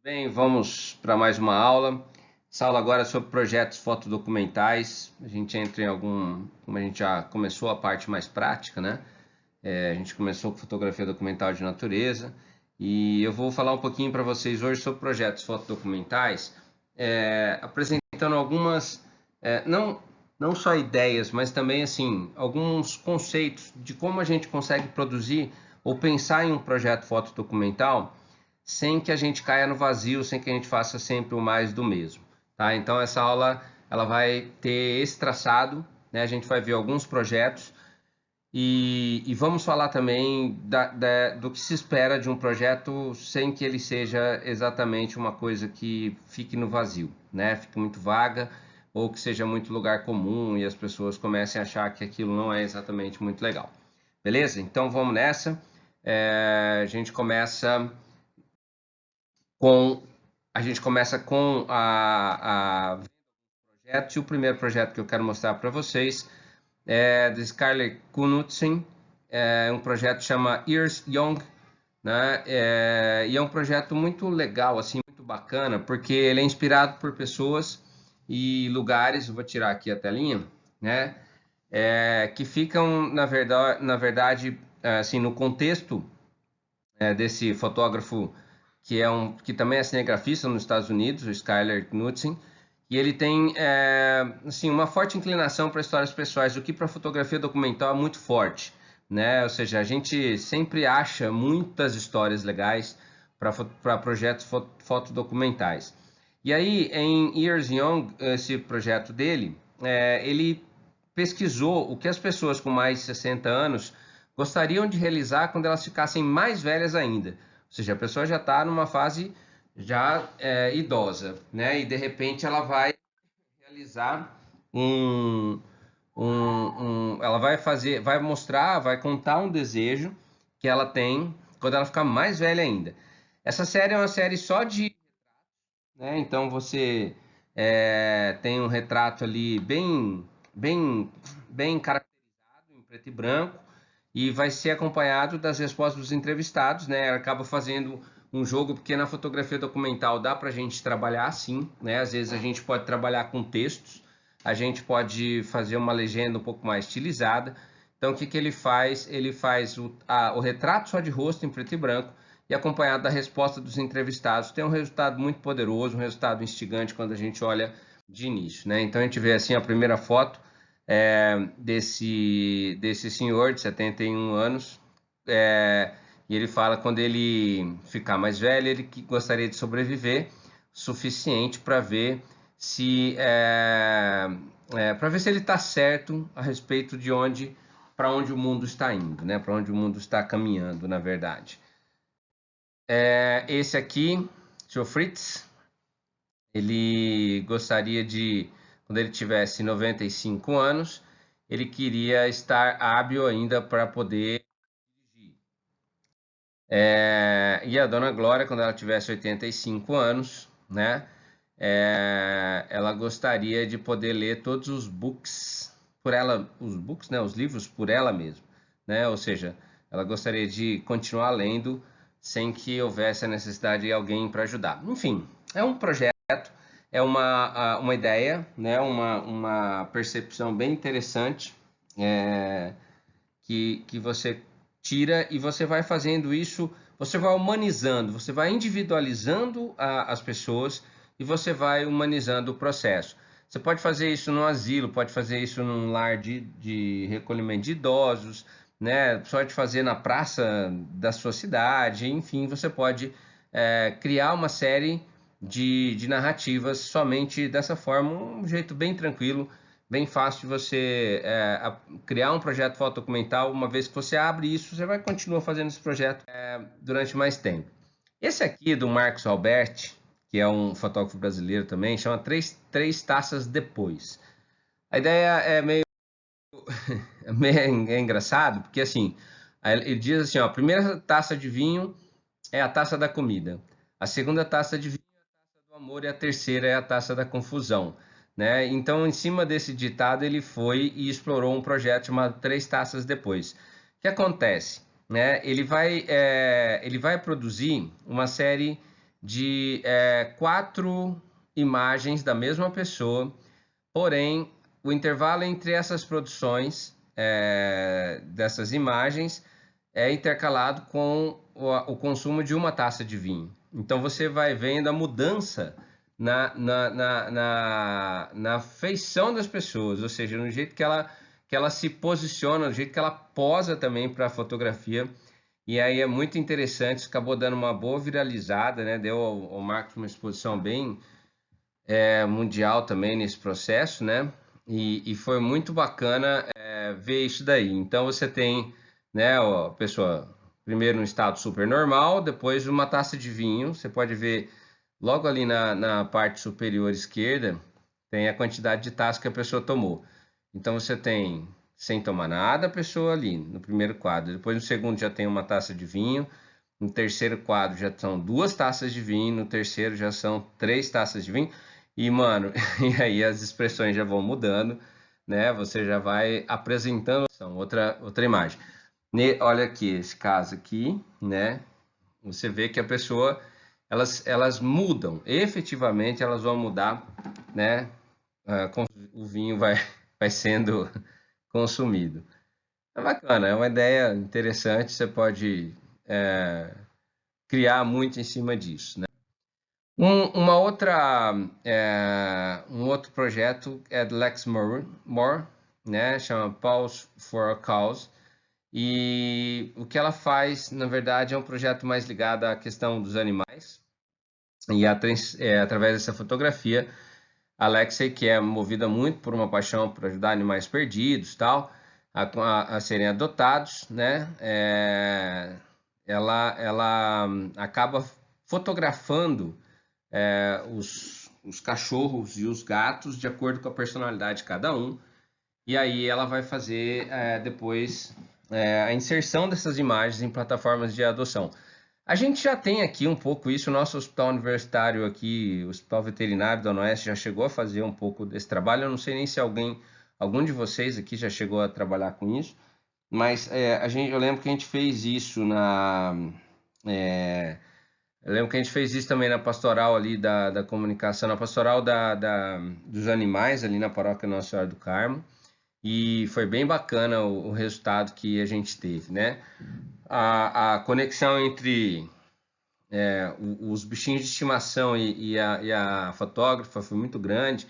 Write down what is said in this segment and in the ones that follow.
Bem, vamos para mais uma aula. Essa aula agora é sobre projetos fotodocumentais. A gente entra em como a gente já começou a parte mais prática, né? A gente começou com fotografia documental de natureza e eu vou falar um pouquinho para vocês hoje sobre projetos fotodocumentais, apresentando algumas, não só ideias, mas também assim alguns conceitos de como a gente consegue produzir ou pensar em um projeto fotodocumental sem que a gente caia no vazio, sem que a gente faça sempre o mais do mesmo, tá? Então essa aula ela vai ter esse traçado, né? A gente vai ver alguns projetos e vamos falar também do que se espera de um projeto sem que ele seja exatamente uma coisa que fique no vazio, né? Fique muito vaga ou que seja muito lugar comum e as pessoas comecem a achar que aquilo não é exatamente muito legal. Beleza? Então vamos nessa. A gente começa com a projeto, e o primeiro projeto que eu quero mostrar para vocês é de Scarlett Knudsen, um projeto que chama Ears Young, né? E é um projeto muito legal, assim, muito bacana, porque ele é inspirado por pessoas e lugares, eu vou tirar aqui a telinha, né? Que ficam, na verdade, assim, no contexto desse fotógrafo que também é cinegrafista nos Estados Unidos, o Skyler Knudsen, e ele tem assim, uma forte inclinação para histórias pessoais, o que para fotografia documental é muito forte, né? Ou seja, a gente sempre acha muitas histórias legais para projetos fotodocumentais. E aí, em Years Young, esse projeto dele, ele pesquisou o que as pessoas com mais de 60 anos gostariam de realizar quando elas ficassem mais velhas ainda. Ou seja, a pessoa já está numa fase já idosa, né? E de repente ela vai realizar ela vai mostrar, vai contar um desejo que ela tem quando ela ficar mais velha ainda. Essa série é uma série só de, né? Então você tem um retrato ali bem caracterizado em preto e branco e vai ser acompanhado das respostas dos entrevistados, né? Ela acaba fazendo um jogo porque na fotografia documental dá para a gente trabalhar assim, né? Às vezes a gente pode trabalhar com textos, a gente pode fazer uma legenda um pouco mais estilizada. Então o que ele faz? Ele faz o retrato só de rosto em preto e branco e acompanhado da resposta dos entrevistados. Tem um resultado muito poderoso, um resultado instigante quando a gente olha de início, né? Então a gente vê assim a primeira foto desse senhor de 71 anos, e ele fala quando ele ficar mais velho, ele que gostaria de sobreviver suficiente para ver se ele está certo a respeito de para onde o mundo está indo, né? Para onde o mundo está caminhando, na verdade. Esse aqui, Joe Fritz, ele gostaria de, quando ele tivesse 95 anos, ele queria estar hábil ainda para poder dirigir. E a Dona Glória, quando ela tivesse 85 anos, né, ela gostaria de poder ler todos os books por ela, os books, né, os livros por ela mesma, né? Ou seja, ela gostaria de continuar lendo sem que houvesse a necessidade de alguém para ajudar. Enfim, é um projeto, é uma ideia, né, uma percepção bem interessante que você tira e você vai fazendo isso, você vai humanizando, você vai individualizando as pessoas e você vai humanizando o processo. Você pode fazer isso no asilo, pode fazer isso num lar de recolhimento de idosos, né? Pode fazer na praça da sua cidade, enfim, você pode criar uma série de narrativas somente dessa forma, um jeito bem tranquilo, bem fácil de você criar um projeto fotodocumental. Uma vez que você abre isso, você vai continuar fazendo esse projeto durante mais tempo. Esse aqui do Marcos Alberti, que é um fotógrafo brasileiro também, chama Três Taças Depois. A ideia é engraçado, porque assim, ele diz assim, ó, a primeira taça de vinho é a taça da comida, a segunda taça de vinho é a taça do amor e a terceira é a taça da confusão, né? Então, em cima desse ditado, ele foi e explorou um projeto chamado Três Taças Depois. O que acontece? Né? Ele vai produzir uma série de 4 imagens da mesma pessoa, porém o intervalo entre essas produções dessas imagens é intercalado com o consumo de uma taça de vinho. Então você vai vendo a mudança na feição das pessoas, ou seja, no jeito que ela se posiciona, no jeito que ela posa também para a fotografia. E aí é muito interessante, acabou dando uma boa viralizada, né? Deu ao Marcos uma exposição bem mundial também nesse processo, né? E foi muito bacana ver isso daí. Então você tem, né, a pessoa primeiro no estado super normal, depois uma taça de vinho. Você pode ver logo ali na parte superior esquerda, tem a quantidade de taças que a pessoa tomou. Então você tem sem tomar nada a pessoa ali no primeiro quadro. Depois no segundo já tem uma taça de vinho. No terceiro quadro já são 2 taças de vinho. No terceiro já são 3 taças de vinho. E, mano, e aí as expressões já vão mudando, né? Você já vai apresentando outra imagem. Olha aqui, esse caso aqui, né? Você vê que a pessoa, elas mudam, efetivamente elas vão mudar, né? O vinho vai sendo consumido. É bacana, é uma ideia interessante, você pode criar muito em cima disso, né? Um outro projeto é do Lex Moore, né? Chama Pause for a Cause. E o que ela faz, na verdade, é um projeto mais ligado à questão dos animais. E através dessa fotografia, a Alexei, que é movida muito por uma paixão por ajudar animais perdidos, tal, a serem adotados, né? Ela acaba fotografando os cachorros e os gatos de acordo com a personalidade de cada um. E aí ela vai fazer depois a inserção dessas imagens em plataformas de adoção. A gente já tem aqui um pouco isso, o nosso hospital universitário aqui, o Hospital Veterinário da Oeste já chegou a fazer um pouco desse trabalho. Eu não sei nem se algum de vocês aqui já chegou a trabalhar com isso, mas eu lembro que a gente fez isso eu lembro que a gente fez isso também na pastoral ali da comunicação, na pastoral dos animais ali na paróquia Nossa Senhora do Carmo. E foi bem bacana o resultado que a gente teve, né? A conexão entre os bichinhos de estimação e a fotógrafa foi muito grande.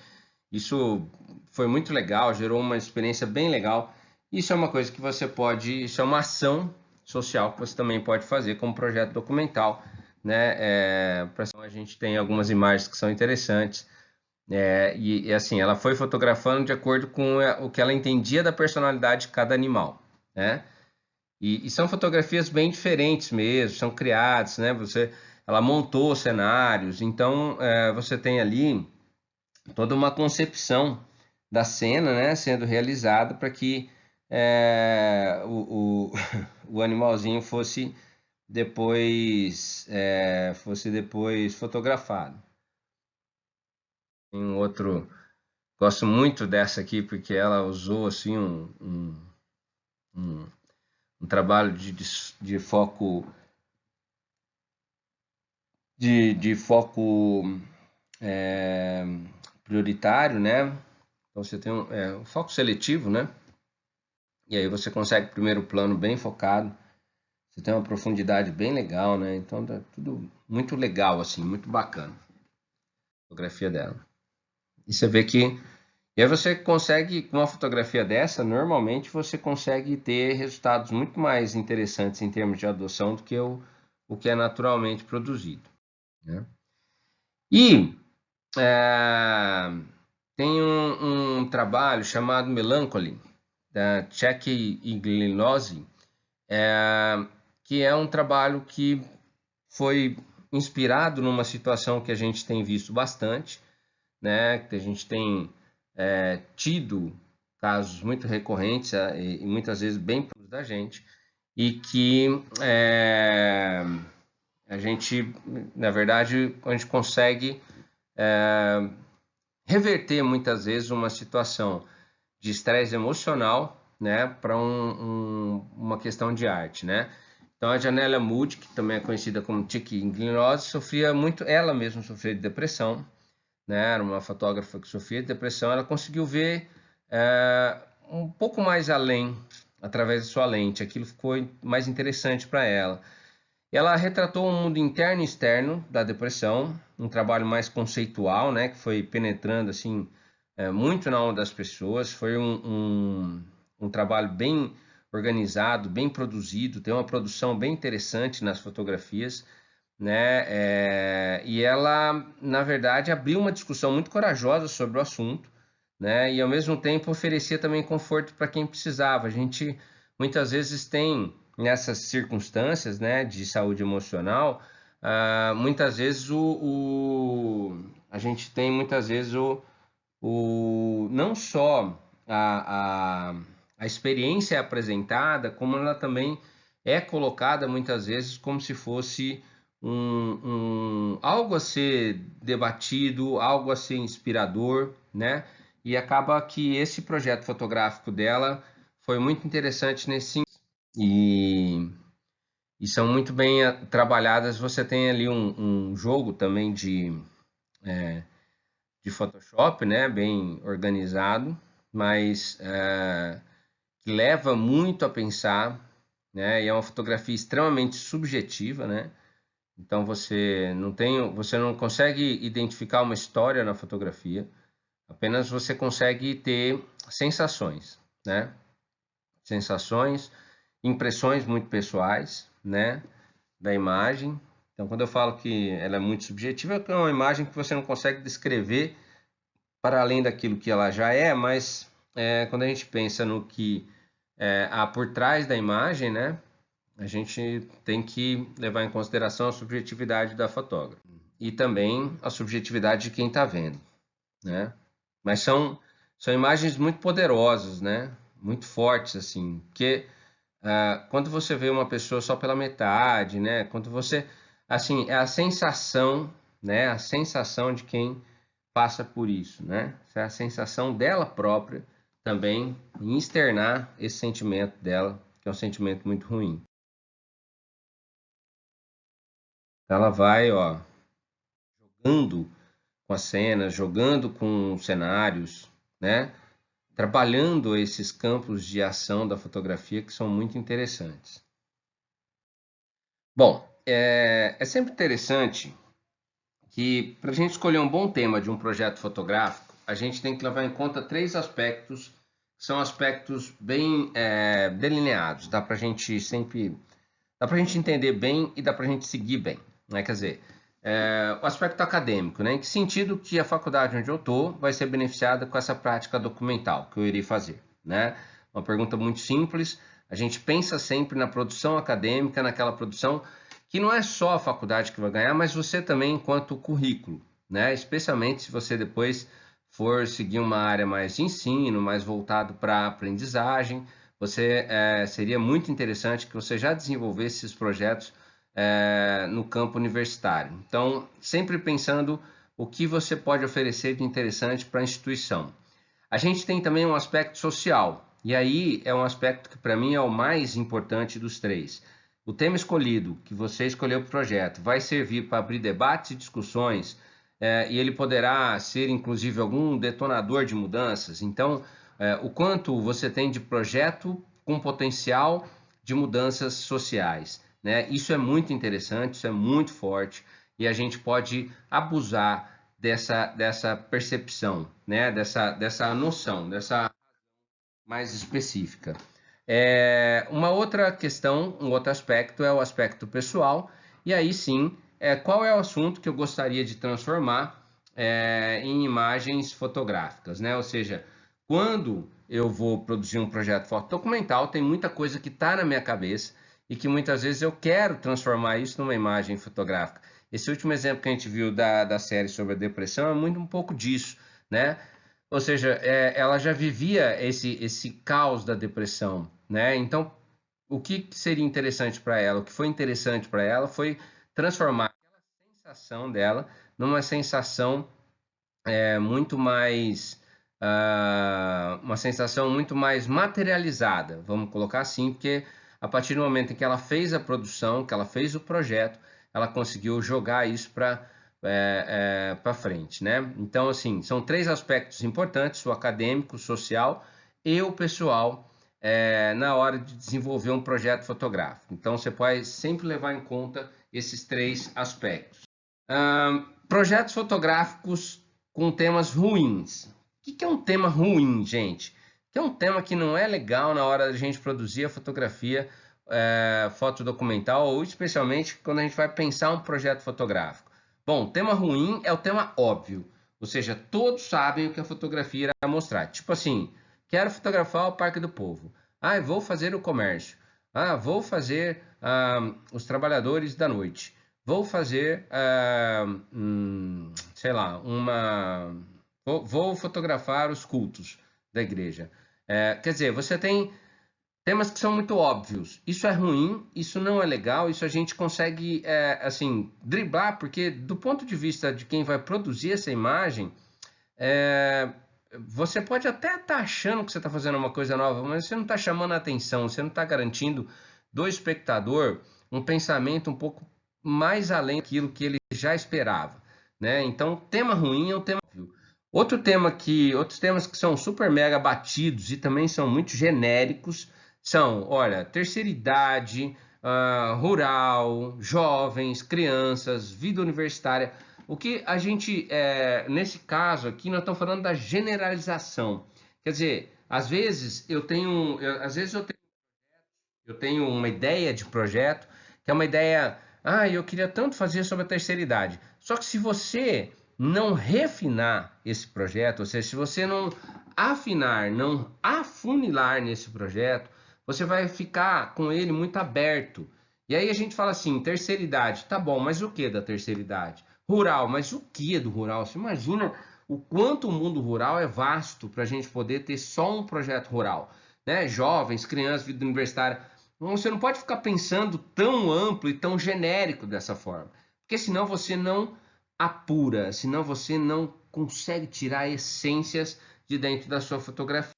Isso foi muito legal, gerou uma experiência bem legal. Isso é uma coisa que você pode, isso é uma ação social que você também pode fazer como projeto documental, né? A gente tem algumas imagens que são interessantes. E assim, ela foi fotografando de acordo com o que ela entendia da personalidade de cada animal, né? E são fotografias bem diferentes mesmo, são criadas, né? Ela montou cenários, então você tem ali toda uma concepção da cena, né, sendo realizada para que o animalzinho fosse depois fotografado. Tem um outro, gosto muito dessa aqui porque ela usou assim um trabalho de foco de foco prioritário, né? Então você tem um foco seletivo, né? E aí você consegue o primeiro plano bem focado. Você tem uma profundidade bem legal, né? Então tá tudo muito legal, assim, muito bacana. A fotografia dela. E você vê que... E aí você consegue, com uma fotografia dessa, normalmente você consegue ter resultados muito mais interessantes em termos de adoção do que o que é naturalmente produzido, né? E tem um trabalho chamado Melancholy, da Czech Iglesias, que é um trabalho que foi inspirado numa situação que a gente tem visto bastante, né? Que a gente tem tido casos muito recorrentes e muitas vezes bem próximos da gente, e que a gente, na verdade, a gente consegue reverter muitas vezes uma situação de estresse emocional, né, para uma questão de arte, né? Então a Janella Mood, que também é conhecida como tiquinglinose, sofria muito, ela mesma sofria de depressão, né? Era uma fotógrafa que sofria de depressão. Ela conseguiu ver um pouco mais além através da sua lente. Aquilo ficou mais interessante para ela. Ela retratou o mundo interno e externo da depressão, um trabalho mais conceitual, né? Que foi penetrando assim muito na alma das pessoas. Foi um trabalho bem organizado, bem produzido, tem uma produção bem interessante nas fotografias, né? E ela, na verdade, abriu uma discussão muito corajosa sobre o assunto, né? E ao mesmo tempo oferecia também conforto para quem precisava. A gente muitas vezes tem nessas circunstâncias, né, de saúde emocional, muitas vezes a gente tem muitas vezes não só a experiência é apresentada, como ela também é colocada muitas vezes como se fosse algo a ser debatido, algo a ser inspirador, né? E acaba que esse projeto fotográfico dela foi muito interessante nesse sentido. E são muito bem trabalhadas. Você tem ali um jogo também de Photoshop, né? Bem organizado, mas que leva muito a pensar, né? E é uma fotografia extremamente subjetiva, né? Então você não consegue identificar uma história na fotografia, apenas você consegue ter sensações, né? Sensações, impressões muito pessoais, né? Da imagem. Então, quando eu falo que ela é muito subjetiva, é uma imagem que você não consegue descrever para além daquilo que ela já é, mas quando a gente pensa no que há por trás da imagem, né? A gente tem que levar em consideração a subjetividade da fotógrafa e também a subjetividade de quem está vendo, né? Mas são imagens muito poderosas, né? Muito fortes, assim, porque quando você vê uma pessoa só pela metade, né? Quando você, assim, é a sensação, né? A sensação de quem passa por isso, né? É a sensação dela própria também em externar esse sentimento dela, que é um sentimento muito ruim. Ela vai, ó, jogando com as cenas, jogando com os cenários, né? Trabalhando esses campos de ação da fotografia que são muito interessantes. Bom, é sempre interessante que para a gente escolher um bom tema de um projeto fotográfico, a gente tem que levar em conta três aspectos, que são aspectos bem delineados. Dá para a gente sempre, dá para a gente entender bem e dá para a gente seguir bem, né? Quer dizer, o aspecto acadêmico, né? Em que sentido que a faculdade onde eu estou vai ser beneficiada com essa prática documental que eu irei fazer, né? Uma pergunta muito simples. A gente pensa sempre na produção acadêmica, naquela produção que não é só a faculdade que vai ganhar, mas você também enquanto currículo, né? Especialmente se você depois for seguir uma área mais de ensino, mais voltado para a aprendizagem, seria muito interessante que você já desenvolvesse esses projetos no campo universitário. Então, sempre pensando o que você pode oferecer de interessante para a instituição. A gente tem também um aspecto social, e aí é um aspecto que para mim é o mais importante dos três. O tema escolhido, que você escolheu para o projeto, vai servir para abrir debates e discussões, e ele poderá ser inclusive algum detonador de mudanças. Então, o quanto você tem de projeto com potencial de mudanças sociais, né? Isso é muito interessante, isso é muito forte, e a gente pode abusar dessa percepção, né? Dessa noção, dessa mais específica. Uma outra questão, um outro aspecto é o aspecto pessoal, e aí sim, qual é o assunto que eu gostaria de transformar em imagens fotográficas, né? Ou seja, quando eu vou produzir um projeto fotodocumental, tem muita coisa que está na minha cabeça e que muitas vezes eu quero transformar isso numa imagem fotográfica. Esse último exemplo que a gente viu da série sobre a depressão é muito um pouco disso, né? Ou seja, ela já vivia esse caos da depressão, né? Então, o que seria interessante para ela, o que foi interessante para ela foi transformar aquela sensação dela numa sensação muito mais uma sensação muito mais materializada, vamos colocar assim, porque a partir do momento em que ela fez a produção, que ela fez o projeto, ela conseguiu jogar isso para frente, né? Então, assim, são 3 aspectos importantes: o acadêmico, o social e o pessoal, na hora de desenvolver um projeto fotográfico. Então, você pode sempre levar em conta esses 3 aspectos. Projetos fotográficos com temas ruins. O que é um tema ruim, gente? Que é um tema que não é legal na hora da gente produzir a fotografia fotodocumental, ou especialmente quando a gente vai pensar um projeto fotográfico. Bom, tema ruim é o tema óbvio, ou seja, todos sabem o que a fotografia irá mostrar. Tipo assim, quero fotografar o Parque do Povo. Vou fazer o comércio. Vou fazer os trabalhadores da noite. Vou fazer, sei lá, vou fotografar os cultos da igreja. Quer dizer, você tem temas que são muito óbvios. Isso é ruim, isso não é legal, isso a gente consegue, assim, driblar, porque do ponto de vista de quem vai produzir essa imagem, você pode até estar achando que você está fazendo uma coisa nova, mas você não está chamando a atenção, você não está garantindo do espectador um pensamento um pouco mais além daquilo que ele já esperava, né? Então, tema ruim é um tema óbvio. Outros temas que são super mega batidos e também são muito genéricos são, olha, terceira idade, rural, jovens, crianças, vida universitária. O que a gente, nesse caso aqui, nós estamos falando da generalização. Quer dizer, às vezes eu tenho uma ideia de projeto, que é uma ideia, eu queria tanto fazer sobre a terceira idade. Só que se você não refinar esse projeto, ou seja, se você não afinar, não afunilar nesse projeto, você vai ficar com ele muito aberto. E aí a gente fala assim, terceira idade, tá bom, mas o que da terceira idade? Rural, mas o que do rural? Você imagina o quanto o mundo rural é vasto para a gente poder ter só um projeto rural, né? Jovens, crianças, vida universitária. Você não pode ficar pensando tão amplo e tão genérico dessa forma, porque senão você não apura, senão você não consegue tirar essências de dentro da sua fotografia.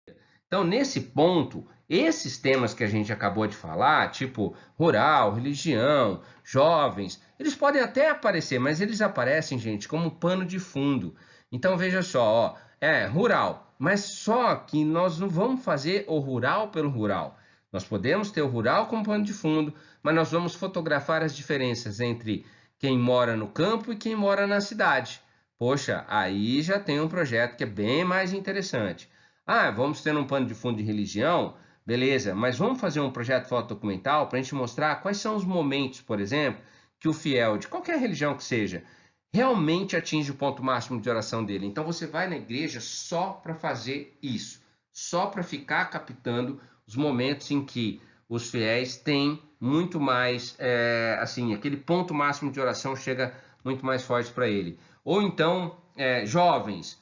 Então, nesse ponto, esses temas que a gente acabou de falar, tipo rural, religião, jovens, eles podem até aparecer, mas eles aparecem, gente, como pano de fundo. Então, veja só, rural, mas só que nós não vamos fazer o rural pelo rural. Nós podemos ter o rural como pano de fundo, mas nós vamos fotografar as diferenças entre quem mora no campo e quem mora na cidade. Poxa, aí já tem um projeto que é bem mais interessante. Vamos ter um pano de fundo de religião? Beleza, mas vamos fazer um projeto fotodocumental para a gente mostrar quais são os momentos, por exemplo, que o fiel, de qualquer religião que seja, realmente atinge o ponto máximo de oração dele. Então você vai na igreja só para fazer isso, só para ficar captando os momentos em que os fiéis têm muito mais, assim, aquele ponto máximo de oração chega muito mais forte para ele. Ou então, jovens,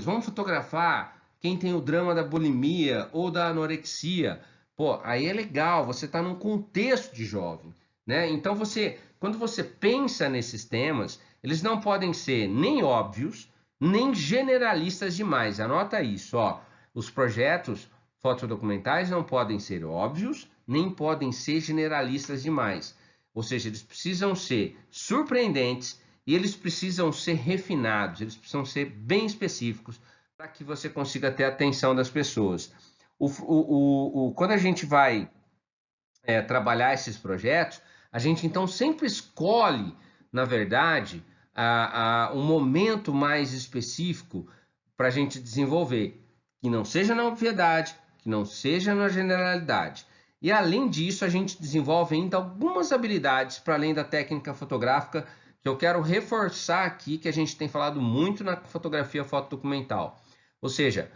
vamos fotografar quem tem o drama da bulimia ou da anorexia. Pô, aí é legal, você está num contexto de jovem, né? Então quando você pensa nesses temas, eles não podem ser nem óbvios, nem generalistas demais. Anota isso, ó. Os projetos fotodocumentais não podem ser óbvios, nem podem ser generalistas demais. Ou seja, eles precisam ser surpreendentes e eles precisam ser refinados, eles precisam ser bem específicos para que você consiga ter a atenção das pessoas. Quando a gente vai trabalhar esses projetos, a gente então sempre escolhe, na verdade, um momento mais específico para a gente desenvolver, que não seja na obviedade, que não seja na generalidade. E além disso, a gente desenvolve ainda algumas habilidades para além da técnica fotográfica, que eu quero reforçar aqui, que a gente tem falado muito na fotografia fotodocumental. Ou seja,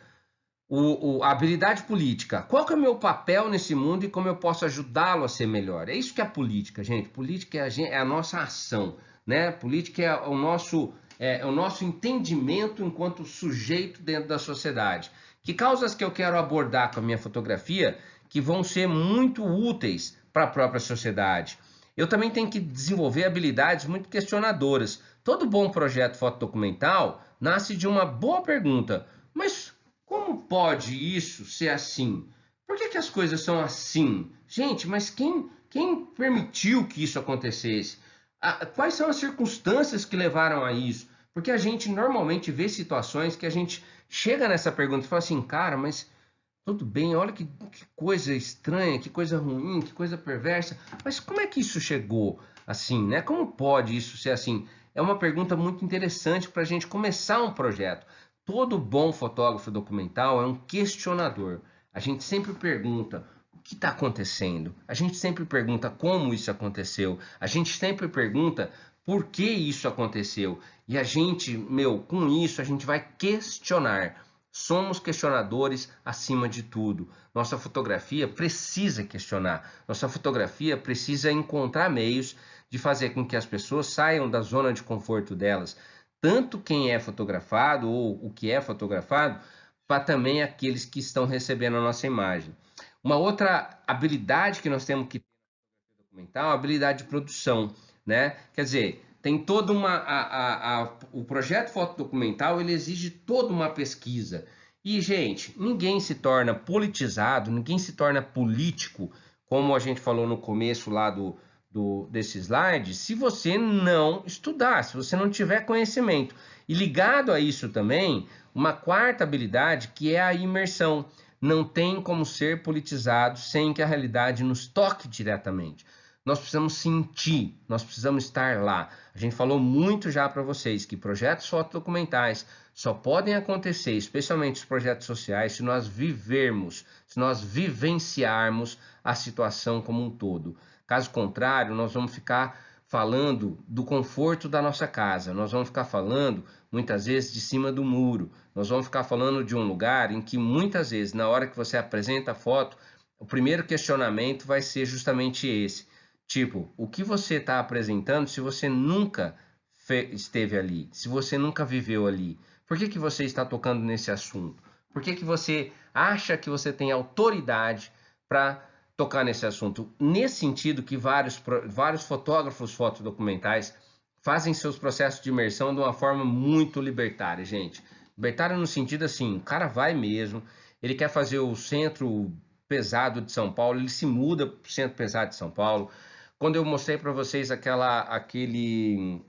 a habilidade política. Qual que é o meu papel nesse mundo e como eu posso ajudá-lo a ser melhor? É isso que é política, gente. Política é a nossa ação, né? Política é o nosso entendimento enquanto sujeito dentro da sociedade. Que causas que eu quero abordar com a minha fotografia que vão ser muito úteis para a própria sociedade? Eu também tenho que desenvolver habilidades muito questionadoras. Todo bom projeto fotodocumental nasce de uma boa pergunta. Mas como pode isso ser assim? Por que as coisas são assim? Gente, mas quem permitiu que isso acontecesse? Quais são as circunstâncias que levaram a isso? Porque a gente normalmente vê situações que a gente chega nessa pergunta e fala assim, cara, mas tudo bem, olha que coisa estranha, que coisa ruim, que coisa perversa, mas como é que isso chegou assim, né? Como pode isso ser assim? É uma pergunta muito interessante para a gente começar um projeto. Todo bom fotógrafo documental é um questionador. A gente sempre pergunta o que está acontecendo. A gente sempre pergunta como isso aconteceu. A gente sempre pergunta por que isso aconteceu. E a gente, com isso, a gente vai questionar. Somos questionadores acima de tudo. Nossa fotografia precisa questionar. Nossa fotografia precisa encontrar meios de fazer com que as pessoas saiam da zona de conforto delas. Tanto quem é fotografado ou o que é fotografado, para também aqueles que estão recebendo a nossa imagem. Uma outra habilidade que nós temos que ter no documental é a habilidade de produção, né? Quer dizer, tem toda o projeto fotodocumental, ele exige toda uma pesquisa. E, gente, ninguém se torna politizado, ninguém se torna político, como a gente falou no começo lá desse slide, se você não estudar, se você não tiver conhecimento. E ligado a isso também, uma quarta habilidade que é a imersão. Não tem como ser politizado sem que a realidade nos toque diretamente. Nós precisamos sentir, nós precisamos estar lá. A gente falou muito já para vocês que projetos fotodocumentais só podem acontecer, especialmente os projetos sociais, se nós vivermos, se nós vivenciarmos a situação como um todo. Caso contrário, nós vamos ficar falando do conforto da nossa casa, nós vamos ficar falando muitas vezes de cima do muro, nós vamos ficar falando de um lugar em que muitas vezes, na hora que você apresenta a foto, o primeiro questionamento vai ser justamente esse. Tipo, o que você está apresentando se você nunca esteve ali, se você nunca viveu ali? Por que você está tocando nesse assunto? Por que você acha que você tem autoridade para tocar nesse assunto? Nesse sentido que vários fotógrafos fotodocumentais fazem seus processos de imersão de uma forma muito libertária, gente. Libertária no sentido assim, o cara vai mesmo, ele quer fazer o centro pesado de São Paulo, ele se muda para o centro pesado de São Paulo. Quando eu mostrei para vocês aquele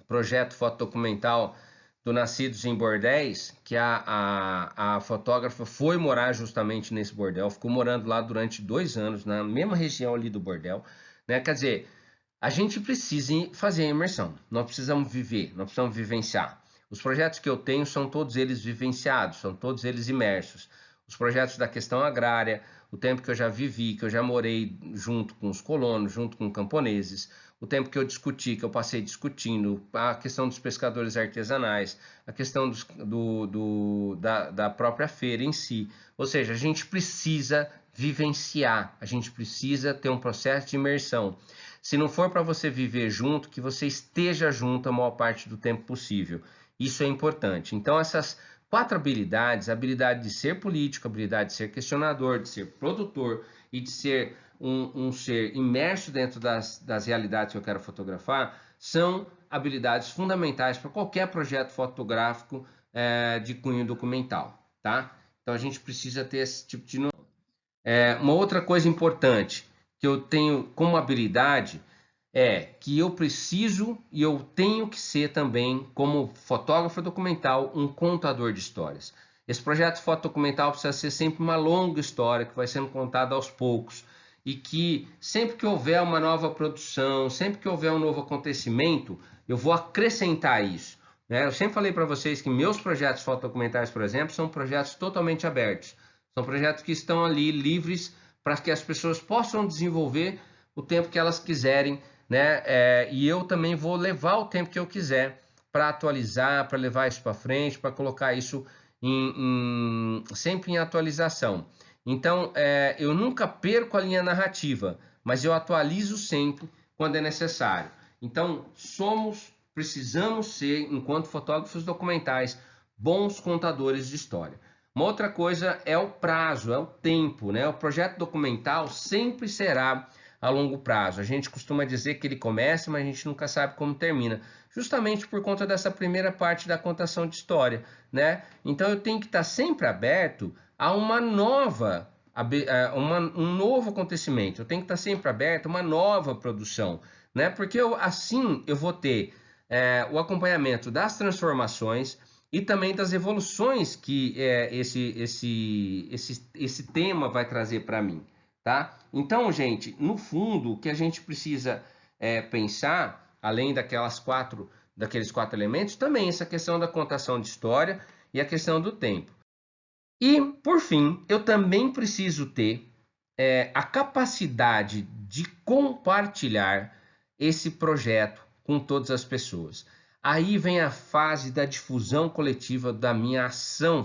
projeto fotodocumental do Nascidos em Bordéis, que a fotógrafa foi morar justamente nesse bordel, ficou morando lá durante 2 anos, na mesma região ali do bordel, né? Quer dizer, a gente precisa fazer a imersão, nós precisamos viver, nós precisamos vivenciar. Os projetos que eu tenho são todos eles vivenciados, são todos eles imersos. Os projetos da questão agrária, o tempo que eu já vivi, que eu já morei junto com os colonos, junto com camponeses, o tempo que eu discuti, que eu passei discutindo, a questão dos pescadores artesanais, a questão da própria feira em si. Ou seja, a gente precisa vivenciar, a gente precisa ter um processo de imersão. Se não for para você viver junto, que você esteja junto a maior parte do tempo possível. Isso é importante. Então, essas 4 habilidades, a habilidade de ser político, a habilidade de ser questionador, de ser produtor e de ser um ser imerso dentro das realidades que eu quero fotografar, são habilidades fundamentais para qualquer projeto fotográfico de cunho documental, tá? Então a gente precisa ter esse tipo de noção. Uma outra coisa importante que eu tenho como habilidade é que eu preciso e eu tenho que ser também, como fotógrafo documental, um contador de histórias. Esse projeto fotodocumental precisa ser sempre uma longa história que vai sendo contada aos poucos e que sempre que houver uma nova produção, sempre que houver um novo acontecimento, eu vou acrescentar isso, né? Eu sempre falei para vocês que meus projetos fotodocumentais, por exemplo, são projetos totalmente abertos. São projetos que estão ali livres para que as pessoas possam desenvolver o tempo que elas quiserem, né? E eu também vou levar o tempo que eu quiser para atualizar, para levar isso para frente, para colocar isso sempre em atualização. Então, eu nunca perco a linha narrativa, mas eu atualizo sempre quando é necessário. Então, precisamos ser, enquanto fotógrafos documentais, bons contadores de história. Uma outra coisa é o prazo, é o tempo, né? O projeto documental sempre será a longo prazo. A gente costuma dizer que ele começa, mas a gente nunca sabe como termina, justamente por conta dessa primeira parte da contação de história, né? Então eu tenho que estar sempre aberto a uma nova um novo acontecimento, eu tenho que estar sempre aberto a uma nova produção, né? Porque assim eu vou ter o acompanhamento das transformações e também das evoluções que esse tema vai trazer para mim, tá? Então, gente, no fundo, o que a gente precisa pensar, além daqueles quatro elementos, também essa questão da contação de história e a questão do tempo. E, por fim, eu também preciso ter a capacidade de compartilhar esse projeto com todas as pessoas. Aí vem a fase da difusão coletiva da minha ação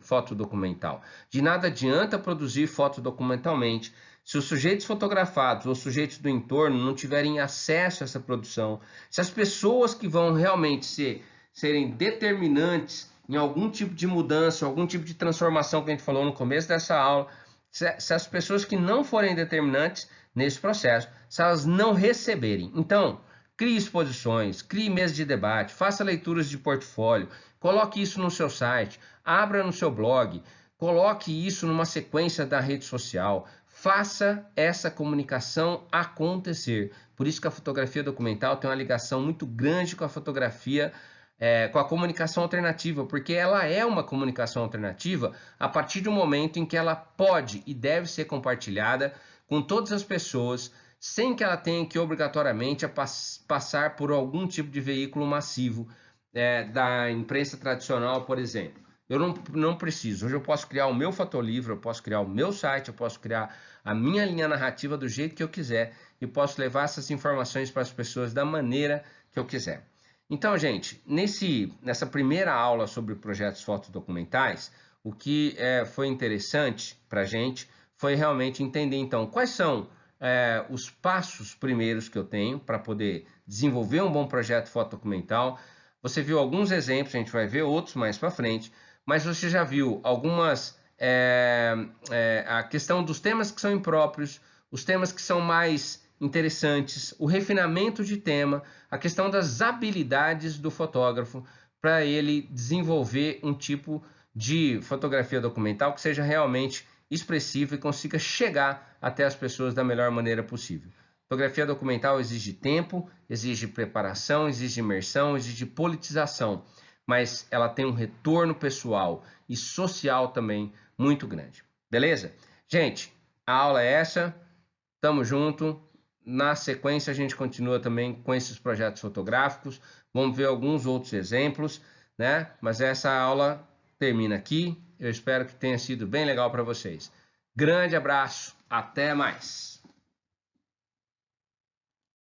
fotodocumental. De nada adianta produzir fotodocumentalmente se os sujeitos fotografados ou sujeitos do entorno não tiverem acesso a essa produção, se as pessoas que vão realmente serem determinantes em algum tipo de mudança, algum tipo de transformação que a gente falou no começo dessa aula, se as pessoas que não forem determinantes nesse processo, se elas não receberem. Então, crie exposições, crie mesas de debate, faça leituras de portfólio, coloque isso no seu site, abra no seu blog, coloque isso numa sequência da rede social, faça essa comunicação acontecer. Por isso que a fotografia documental tem uma ligação muito grande com a fotografia, com a comunicação alternativa, porque ela é uma comunicação alternativa a partir do momento em que ela pode e deve ser compartilhada com todas as pessoas, sem que ela tenha que obrigatoriamente passar por algum tipo de veículo massivo da imprensa tradicional, por exemplo. Eu não preciso. Hoje eu posso criar o meu fotolivro, eu posso criar o meu site, eu posso criar a minha linha narrativa do jeito que eu quiser e posso levar essas informações para as pessoas da maneira que eu quiser. Então, gente, nessa primeira aula sobre projetos fotodocumentais, o que foi interessante para a gente foi realmente entender, então, quais são os passos primeiros que eu tenho para poder desenvolver um bom projeto fotodocumental. Você viu alguns exemplos, a gente vai ver outros mais para frente, mas você já viu a questão dos temas que são impróprios, os temas que são mais interessantes, o refinamento de tema, a questão das habilidades do fotógrafo para ele desenvolver um tipo de fotografia documental que seja realmente expressivo e consiga chegar até as pessoas da melhor maneira possível. Fotografia documental exige tempo, exige preparação, exige imersão, exige politização, mas ela tem um retorno pessoal e social também muito grande. Beleza? Gente, a aula é essa. Tamo junto. Na sequência, a gente continua também com esses projetos fotográficos. Vamos ver alguns outros exemplos, né? Mas essa aula termina aqui. Eu espero que tenha sido bem legal para vocês. Grande abraço. Até mais.